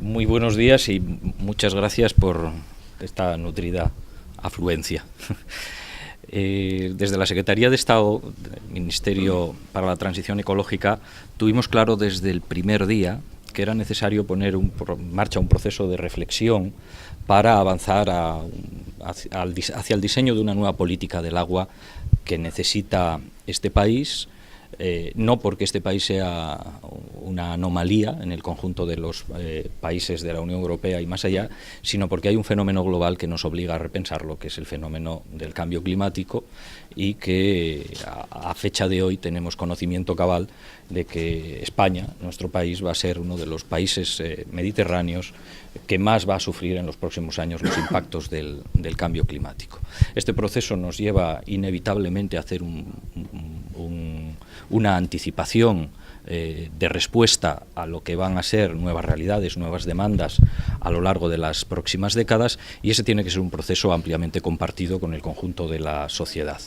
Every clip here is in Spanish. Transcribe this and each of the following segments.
Muy buenos días y muchas gracias por esta nutrida afluencia. Desde la Secretaría de Estado del Ministerio para la Transición Ecológica tuvimos claro desde el primer día que era necesario poner en marcha un proceso de reflexión para avanzar hacia el diseño de una nueva política del agua que necesita este país. No porque este país sea una anomalía en el conjunto de los países de la Unión Europea y más allá, sino porque hay un fenómeno global que nos obliga a repensarlo, que es el fenómeno del cambio climático, y que a fecha de hoy tenemos conocimiento cabal de que España, nuestro país, va a ser uno de los países mediterráneos que más va a sufrir en los próximos años los impactos del cambio climático. Este proceso nos lleva inevitablemente a hacer una anticipación de respuesta a lo que van a ser nuevas realidades, nuevas demandas a lo largo de las próximas décadas, y ese tiene que ser un proceso ampliamente compartido con el conjunto de la sociedad.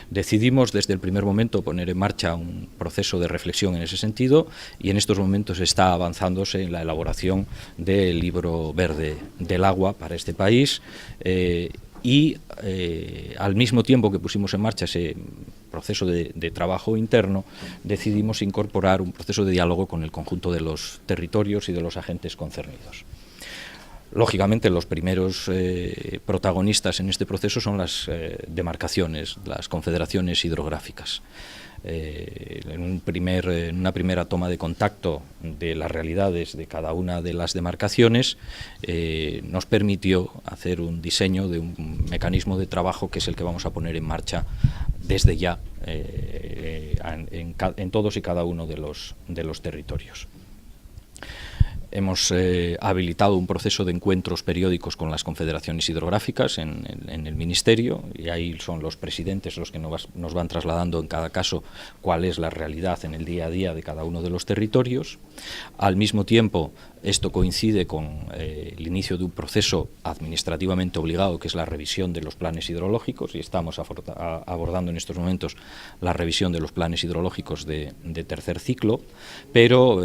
Decidimos desde el primer momento poner en marcha un proceso de reflexión en ese sentido, y en estos momentos está avanzándose en la elaboración del libro verde del agua para este país, y al mismo tiempo que pusimos en marcha ese proceso de trabajo interno, decidimos incorporar un proceso de diálogo con el conjunto de los territorios y de los agentes concernidos. Lógicamente, los primeros protagonistas en este proceso son las demarcaciones, las confederaciones hidrográficas. En una primera toma de contacto de las realidades de cada una de las demarcaciones, nos permitió hacer un diseño de un mecanismo de trabajo que es el que vamos a poner en marcha desde ya en todos y cada uno de los territorios. Hemos habilitado un proceso de encuentros periódicos con las confederaciones hidrográficas en el Ministerio, y ahí son los presidentes los que nos van trasladando en cada caso cuál es la realidad en el día a día de cada uno de los territorios. Al mismo tiempo, esto coincide con el inicio de un proceso administrativamente obligado, que es la revisión de los planes hidrológicos, y estamos abordando en estos momentos la revisión de los planes hidrológicos de tercer ciclo, pero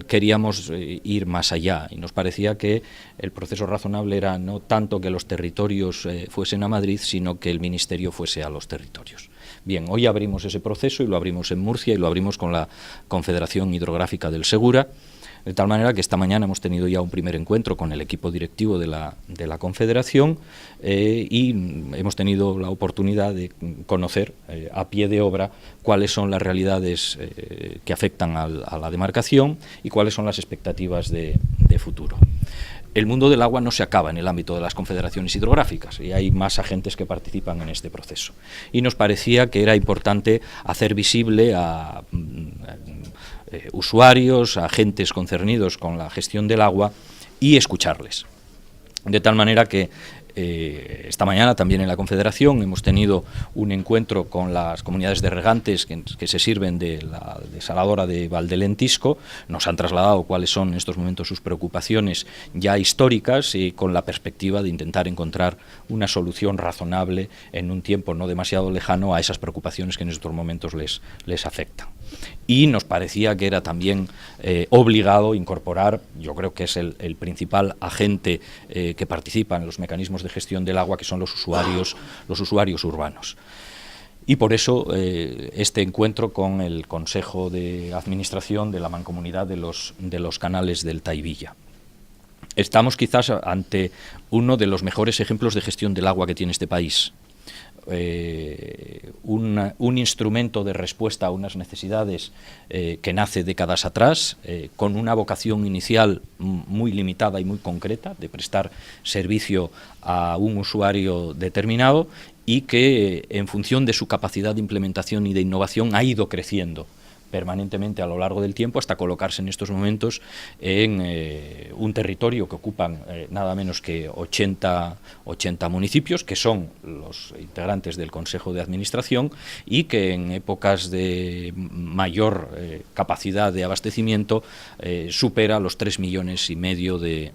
queríamos ir más allá, y nos parecía que el proceso razonable era no tanto que los territorios fuesen a Madrid, sino que el Ministerio fuese a los territorios. Bien, hoy abrimos ese proceso y lo abrimos en Murcia y lo abrimos con la Confederación Hidrográfica del Segura, de tal manera que esta mañana hemos tenido ya un primer encuentro con el equipo directivo de la Confederación y hemos tenido la oportunidad de conocer a pie de obra cuáles son las realidades que afectan a la demarcación y cuáles son las expectativas de futuro. El mundo del agua no se acaba en el ámbito de las confederaciones hidrográficas, y hay más agentes que participan en este proceso. Y nos parecía que era importante hacer visible a usuarios, a agentes concernidos con la gestión del agua, y escucharles. De tal manera que esta mañana también en la Confederación hemos tenido un encuentro con las comunidades de regantes que se sirven de la desaladora de Valdelentisco. Nos han trasladado cuáles son en estos momentos sus preocupaciones ya históricas, y con la perspectiva de intentar encontrar una solución razonable en un tiempo no demasiado lejano a esas preocupaciones que en estos momentos les afectan. Y nos parecía que era también obligado incorporar, yo creo que es el principal agente que participa en los mecanismos de gestión del agua, que son los usuarios urbanos. Y por eso este encuentro con el Consejo de Administración de la Mancomunidad de los Canales del Taivilla. Estamos quizás ante uno de los mejores ejemplos de gestión del agua que tiene este país. Un instrumento de respuesta a unas necesidades que nace décadas atrás, con una vocación inicial muy limitada y muy concreta, de prestar servicio a un usuario determinado, y que en función de su capacidad de implementación y de innovación ha ido creciendo permanentemente a lo largo del tiempo, hasta colocarse en estos momentos en un territorio que ocupan nada menos que 80 municipios, que son los integrantes del Consejo de Administración, y que en épocas de mayor capacidad de abastecimiento supera los 3,5 millones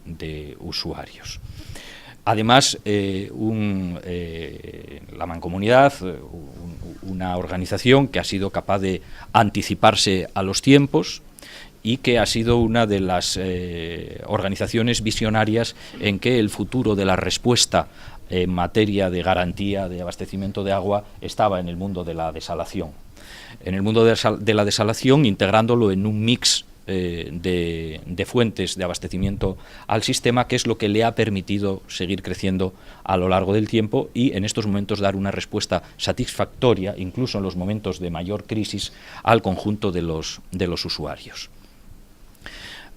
de usuarios. Además, la Mancomunidad, una organización que ha sido capaz de anticiparse a los tiempos y que ha sido una de las organizaciones visionarias en que el futuro de la respuesta en materia de garantía de abastecimiento de agua estaba en el mundo de la desalación. En el mundo de la desalación, integrándolo en un mix de fuentes de abastecimiento al sistema, que es lo que le ha permitido seguir creciendo a lo largo del tiempo y en estos momentos dar una respuesta satisfactoria, incluso en los momentos de mayor crisis, al conjunto de los usuarios.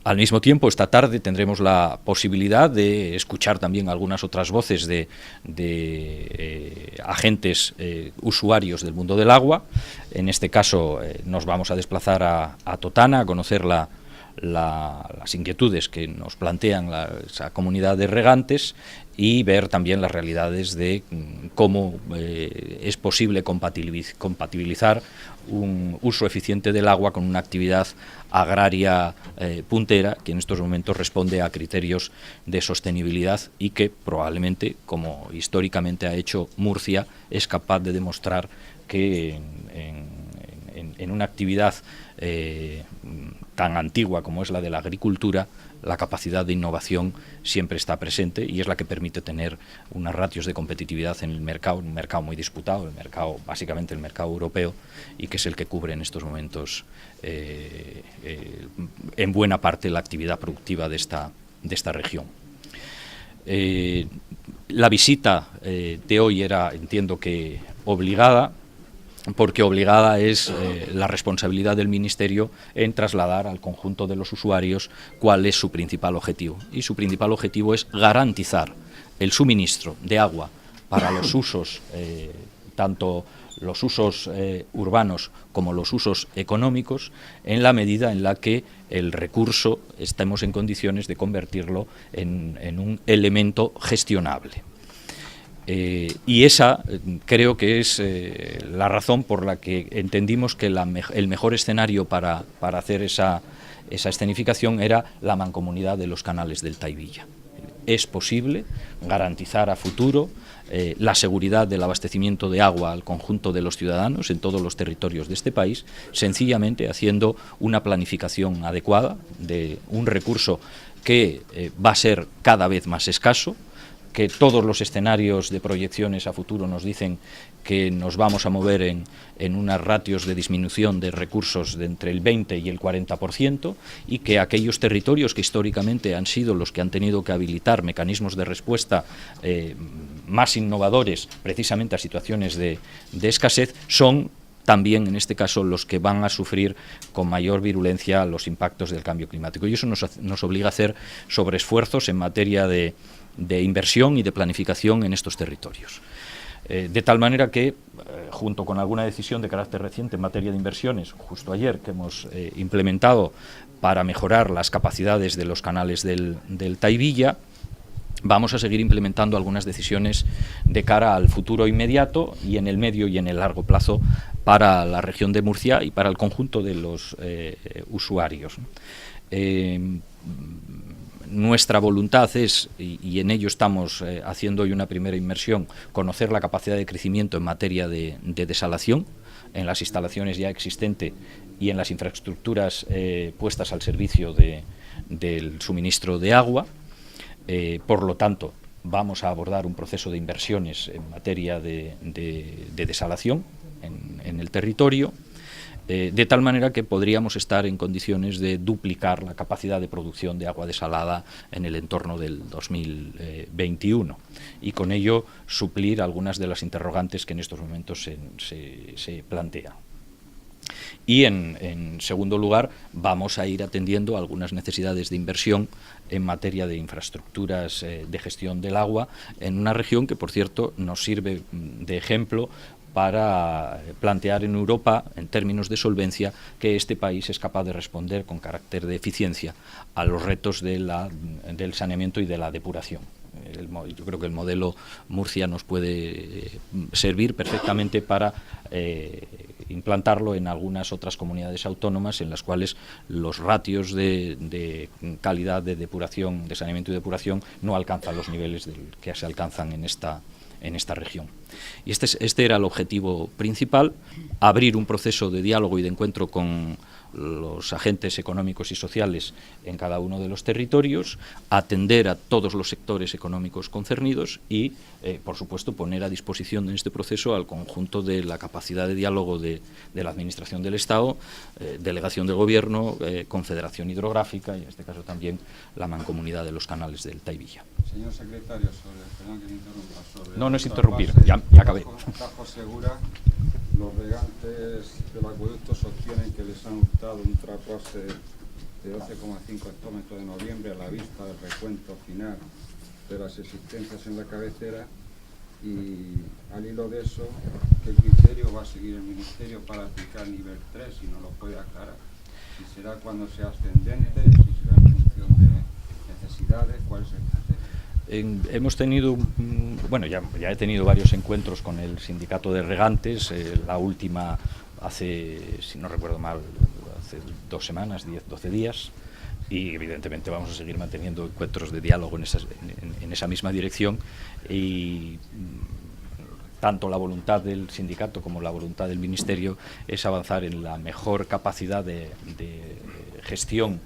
Al mismo tiempo, esta tarde tendremos la posibilidad de escuchar también algunas otras voces de agentes usuarios del mundo del agua. En este caso nos vamos a desplazar a Totana a conocer las inquietudes que nos plantean esa comunidad de regantes y ver también las realidades de cómo es posible compatibilizar un uso eficiente del agua con una actividad agraria puntera que en estos momentos responde a criterios de sostenibilidad y que probablemente, como históricamente ha hecho Murcia, es capaz de demostrar que en una actividad tan antigua como es la de la agricultura, la capacidad de innovación siempre está presente y es la que permite tener unas ratios de competitividad en el mercado, un mercado muy disputado, básicamente el mercado europeo, y que es el que cubre en estos momentos en buena parte la actividad productiva de esta región. La visita de hoy era, entiendo que obligada, porque obligada es la responsabilidad del Ministerio en trasladar al conjunto de los usuarios cuál es su principal objetivo. Y su principal objetivo es garantizar el suministro de agua para los usos, tanto los usos urbanos como los usos económicos, en la medida en la que el recurso estemos en condiciones de convertirlo en un elemento gestionable. Y esa creo que es la razón por la que entendimos que el mejor escenario para hacer esa escenificación era la mancomunidad de los canales del Taivilla. Es posible garantizar a futuro la seguridad del abastecimiento de agua al conjunto de los ciudadanos en todos los territorios de este país, sencillamente haciendo una planificación adecuada de un recurso que va a ser cada vez más escaso, que todos los escenarios de proyecciones a futuro nos dicen que nos vamos a mover en unas ratios de disminución de recursos de entre el 20 y el 40%, y que aquellos territorios que históricamente han sido los que han tenido que habilitar mecanismos de respuesta más innovadores precisamente a situaciones de escasez son también en este caso los que van a sufrir con mayor virulencia los impactos del cambio climático. Y eso nos obliga a hacer sobreesfuerzos en materia de inversión y de planificación en estos territorios. De tal manera que, junto con alguna decisión de carácter reciente en materia de inversiones, justo ayer que hemos implementado para mejorar las capacidades de los canales del Taivilla, vamos a seguir implementando algunas decisiones de cara al futuro inmediato y en el medio y en el largo plazo para la región de Murcia y para el conjunto de los usuarios. Nuestra voluntad es, y en ello estamos haciendo hoy una primera inmersión, conocer la capacidad de crecimiento en materia de desalación en las instalaciones ya existentes y en las infraestructuras puestas al servicio del suministro de agua. Por lo tanto, vamos a abordar un proceso de inversiones en materia de desalación en el territorio, de tal manera que podríamos estar en condiciones de duplicar la capacidad de producción de agua desalada en el entorno del 2021 y con ello suplir algunas de las interrogantes que en estos momentos se plantean. Y en segundo lugar, vamos a ir atendiendo algunas necesidades de inversión en materia de infraestructuras de gestión del agua en una región que, por cierto, nos sirve de ejemplo para plantear en Europa, en términos de solvencia, que este país es capaz de responder con carácter de eficiencia a los retos del saneamiento y de la depuración. Yo creo que el modelo Murcia nos puede servir perfectamente para implantarlo en algunas otras comunidades autónomas en las cuales los ratios de calidad de depuración, de saneamiento y depuración no alcanzan los niveles que se alcanzan en esta región. Y este era el objetivo principal, abrir un proceso de diálogo y de encuentro con los agentes económicos y sociales en cada uno de los territorios, atender a todos los sectores económicos concernidos y, por supuesto, poner a disposición en este proceso al conjunto de la capacidad de diálogo de la Administración del Estado, Delegación del Gobierno, Confederación Hidrográfica y, en este caso, también la Mancomunidad de los Canales del Taivilla. Señor secretario, perdón que me interrumpa, sobre... No es interrumpir, ya acabé. Tajo Segura, los regantes del acueducto sostienen que les han hurtado un trasvase de 12,5 hectómetros de noviembre a la vista del recuento final de las existencias en la cabecera, y al hilo de eso, ¿qué criterio va a seguir el Ministerio para aplicar nivel 3 si no lo puede aclarar? Si será cuando sea ascendente, si será en función de necesidades, ¿cuál es el criterio? Hemos tenido, bueno, ya he tenido varios encuentros con el sindicato de regantes, la última hace, si no recuerdo mal, hace 2 semanas, 12 días, y evidentemente vamos a seguir manteniendo encuentros de diálogo en esa misma dirección, y tanto la voluntad del sindicato como la voluntad del Ministerio es avanzar en la mejor capacidad de gestión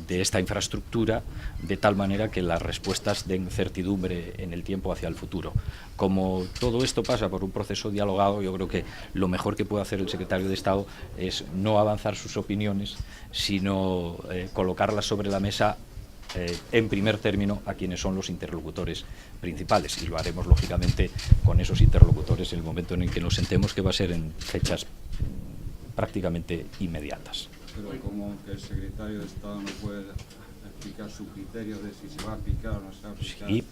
de esta infraestructura, de tal manera que las respuestas den certidumbre en el tiempo hacia el futuro. Como todo esto pasa por un proceso dialogado, yo creo que lo mejor que puede hacer el secretario de Estado es no avanzar sus opiniones, sino colocarlas sobre la mesa en primer término a quienes son los interlocutores principales, y lo haremos lógicamente con esos interlocutores en el momento en el que nos sentemos, que va a ser en fechas prácticamente inmediatas. Pero como que el secretario de Estado no puede explicar su criterio de si se va a aplicar o no se va a aplicar, sí,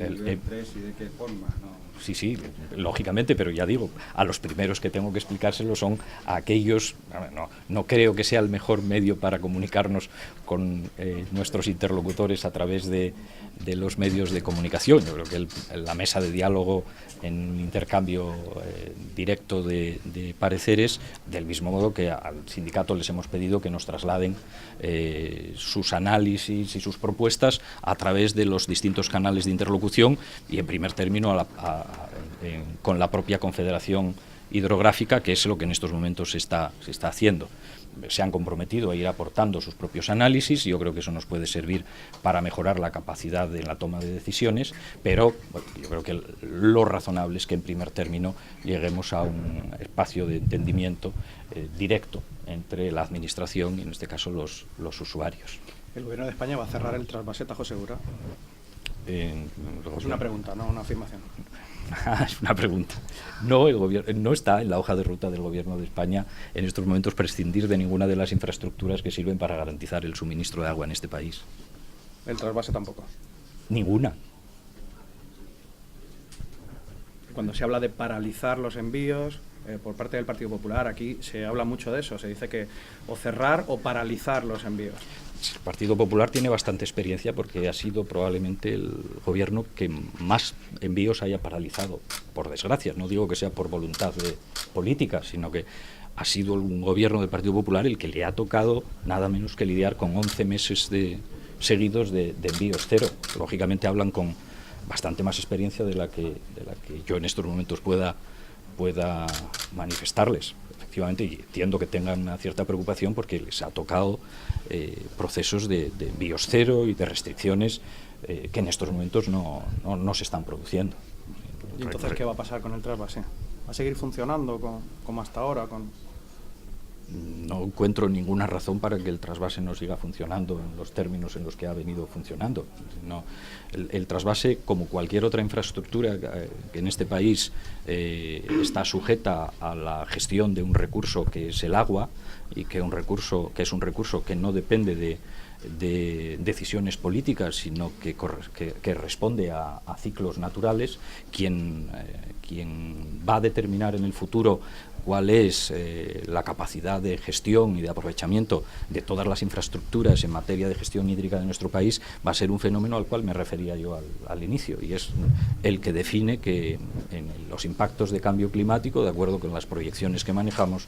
el nivel 3 y de qué forma, ¿no? Sí, lógicamente, pero ya digo, a los primeros que tengo que explicárselo son a aquellos, no creo que sea el mejor medio para comunicarnos con nuestros interlocutores a través de los medios de comunicación. Yo creo que la mesa de diálogo en intercambio directo de pareceres, del mismo modo que al sindicato les hemos pedido que nos trasladen sus análisis y sus propuestas a través de los distintos canales de interlocución, y en primer término con la propia Confederación Hidrográfica, que es lo que en estos momentos se está haciendo. Se han comprometido a ir aportando sus propios análisis, y yo creo que eso nos puede servir para mejorar la capacidad de la toma de decisiones, pero bueno, yo creo que lo razonable es que en primer término lleguemos a un espacio de entendimiento directo entre la Administración y, en este caso, los usuarios. ¿El Gobierno de España va a cerrar el trasvase Tajo Segura? Es una pregunta, no una afirmación. Es una pregunta. No, el gobierno no está en la hoja de ruta del Gobierno de España en estos momentos prescindir de ninguna de las infraestructuras que sirven para garantizar el suministro de agua en este país. ¿El trasvase tampoco? Ninguna. Cuando se habla de paralizar los envíos por parte del Partido Popular, aquí se habla mucho de eso, se dice que o cerrar o paralizar los envíos. El Partido Popular tiene bastante experiencia porque ha sido probablemente el gobierno que más envíos haya paralizado, por desgracia. No digo que sea por voluntad política, sino que ha sido un gobierno del Partido Popular el que le ha tocado nada menos que lidiar con 11 meses seguidos de envíos cero. Lógicamente hablan con bastante más experiencia de la que yo en estos momentos pueda manifestarles. Efectivamente, y entiendo que tengan una cierta preocupación porque les ha tocado procesos de envíos cero y de restricciones que en estos momentos no se están produciendo. ¿Y entonces qué va a pasar con el trasvase? ¿Va a seguir funcionando como hasta ahora? No encuentro ninguna razón para que el trasvase no siga funcionando en los términos en los que ha venido funcionando. No, el trasvase, como cualquier otra infraestructura que en este país está sujeta a la gestión de un recurso que es el agua, y que es un recurso que no depende de decisiones políticas, sino que responde a ciclos naturales. Quien va a determinar en el futuro cuál es la capacidad de gestión y de aprovechamiento de todas las infraestructuras en materia de gestión hídrica de nuestro país va a ser un fenómeno al cual me refería yo al inicio, y es el que define que en los impactos de cambio climático, de acuerdo con las proyecciones que manejamos,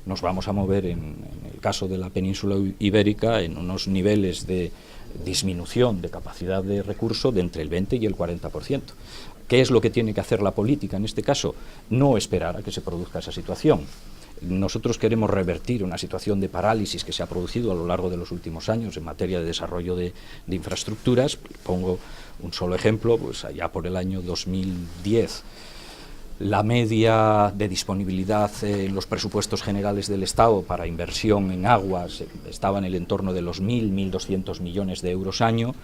nos vamos a mover en el caso de la península ibérica en unos niveles de disminución de capacidad de recurso de entre el 20 y el 40%. ¿Qué es lo que tiene que hacer la política en este caso? No esperar a que se produzca esa situación. nosotros queremos revertir una situación de parálisis que se ha producido a lo largo de los últimos años en materia de desarrollo de infraestructuras. Pongo un solo ejemplo, pues allá por el año 2010, la media de disponibilidad en los presupuestos generales del Estado para inversión en aguas estaba en el entorno de los 1.200 millones de euros año,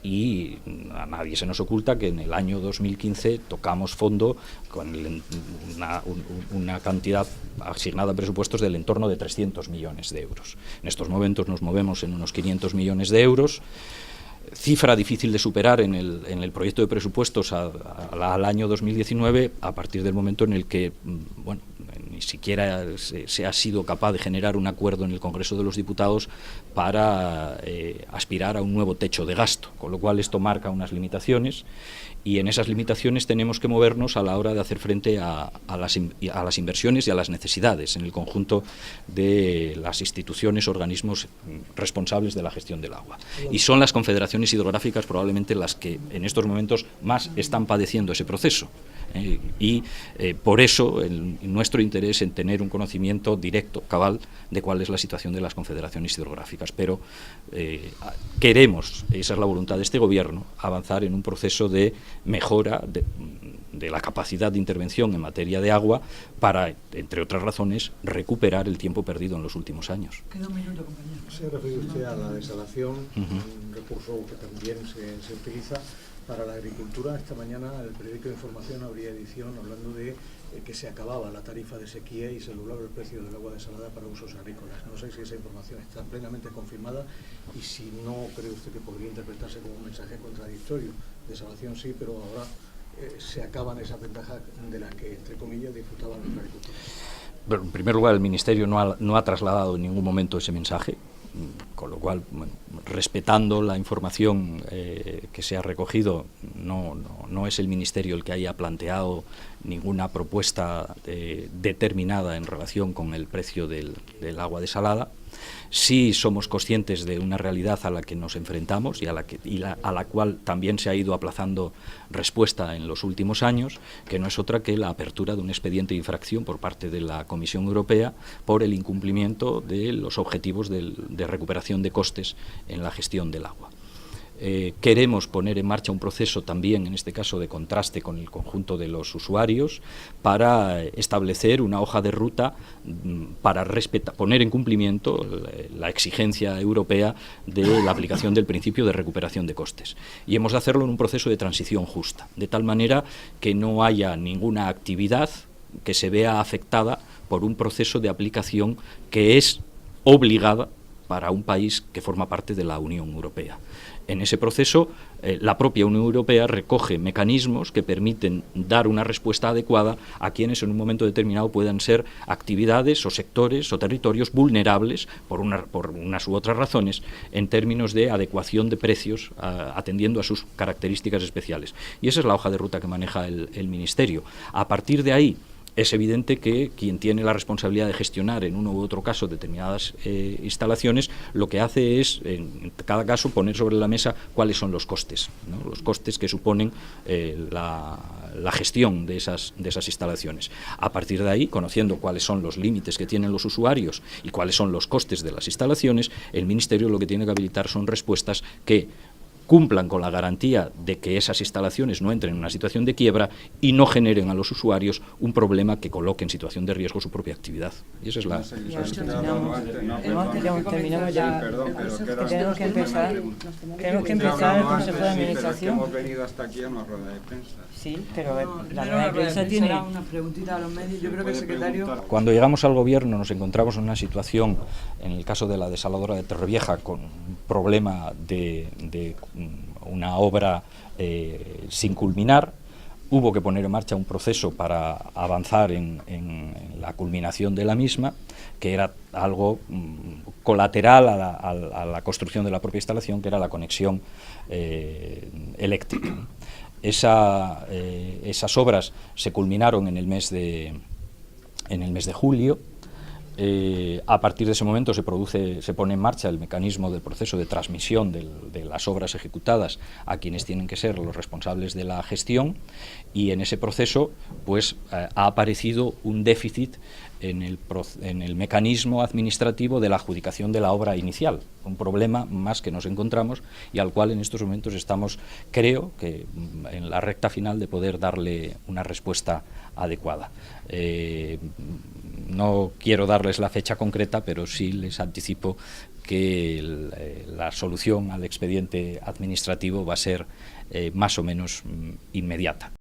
y a nadie se nos oculta que en el año 2015 tocamos fondo con una cantidad asignada a presupuestos del entorno de 300 millones de euros. En estos momentos nos movemos en unos 500 millones de euros. Cifra difícil de superar en el proyecto de presupuestos al año 2019, a partir del momento en el que, bueno, ni siquiera se ha sido capaz de generar un acuerdo en el Congreso de los Diputados para aspirar a un nuevo techo de gasto, con lo cual esto marca unas limitaciones, y en esas limitaciones tenemos que movernos a la hora de hacer frente a las inversiones y a las necesidades en el conjunto de las instituciones, organismos responsables de la gestión del agua. Y son las confederaciones hidrográficas probablemente las que en estos momentos más están padeciendo ese proceso. Por eso nuestro interés en tener un conocimiento directo, cabal, de cuál es la situación de las confederaciones hidrográficas. Pero queremos, esa es la voluntad de este Gobierno, avanzar en un proceso de mejora de la capacidad de intervención en materia de agua para, entre otras razones, recuperar el tiempo perdido en los últimos años. Queda un minuto, compañero. Se refiere usted a la desalación, un recurso que también se utiliza para la agricultura. Esta mañana el periódico de Información abría edición hablando de que se acababa la tarifa de sequía y se doblaba el precio del agua desalada para usos agrícolas. No sé si esa información está plenamente confirmada y si no, ¿cree usted que podría interpretarse como un mensaje contradictorio? Desalación sí, pero ahora se acaban esas ventajas de las que, entre comillas, disfrutaban los agricultores. Bueno, en primer lugar, el Ministerio no ha trasladado en ningún momento ese mensaje, con lo cual, bueno, respetando la información que se ha recogido, no es el Ministerio el que haya planteado ninguna propuesta determinada en relación con el precio del agua desalada. Sí somos conscientes de una realidad a la que nos enfrentamos y a la cual también se ha ido aplazando respuesta en los últimos años, que no es otra que la apertura de un expediente de infracción por parte de la Comisión Europea por el incumplimiento de los objetivos de recuperación de costes en la gestión del agua. Queremos poner en marcha un proceso también, en este caso de contraste con el conjunto de los usuarios, para establecer una hoja de ruta para poner en cumplimiento la exigencia europea de la aplicación del principio de recuperación de costes. Y hemos de hacerlo en un proceso de transición justa, de tal manera que no haya ninguna actividad que se vea afectada por un proceso de aplicación que es obligada para un país que forma parte de la Unión Europea. En ese proceso, la propia Unión Europea recoge mecanismos que permiten dar una respuesta adecuada a quienes en un momento determinado puedan ser actividades o sectores o territorios vulnerables por unas u otras razones en términos de adecuación de precios atendiendo a sus características especiales. Y esa es la hoja de ruta que maneja el Ministerio. A partir de ahí, es evidente que quien tiene la responsabilidad de gestionar en uno u otro caso determinadas instalaciones, lo que hace es, en cada caso, poner sobre la mesa cuáles son los costes, ¿no? Los costes que suponen la gestión de esas instalaciones. A partir de ahí, conociendo cuáles son los límites que tienen los usuarios y cuáles son los costes de las instalaciones, el Ministerio lo que tiene que habilitar son respuestas que cumplan con la garantía de que esas instalaciones no entren en una situación de quiebra y no generen a los usuarios un problema que coloque en situación de riesgo su propia actividad. Y esa es la... Terminamos ya. Tenemos que empezar el Consejo de Administración. Hemos venido hasta aquí a una rueda de prensa. Sí, pero la rueda de prensa tiene una preguntita a los medios. Yo creo que el secretario... Cuando llegamos al Gobierno nos encontramos en una situación, en el caso de la desaladora de Torrevieja, con un problema de una obra sin culminar. Hubo que poner en marcha un proceso para avanzar en la culminación de la misma, que era algo colateral a la construcción de la propia instalación, que era la conexión eléctrica. Esas obras se culminaron en el mes de julio. A partir de ese momento se pone en marcha el mecanismo del proceso de transmisión de las obras ejecutadas a quienes tienen que ser los responsables de la gestión, y en ese proceso pues ha aparecido un déficit en el mecanismo administrativo de la adjudicación de la obra inicial, un problema más que nos encontramos y al cual en estos momentos estamos, creo que en la recta final de poder darle una respuesta adecuada. No quiero darles la fecha concreta, pero sí les anticipo que la solución al expediente administrativo va a ser más o menos inmediata.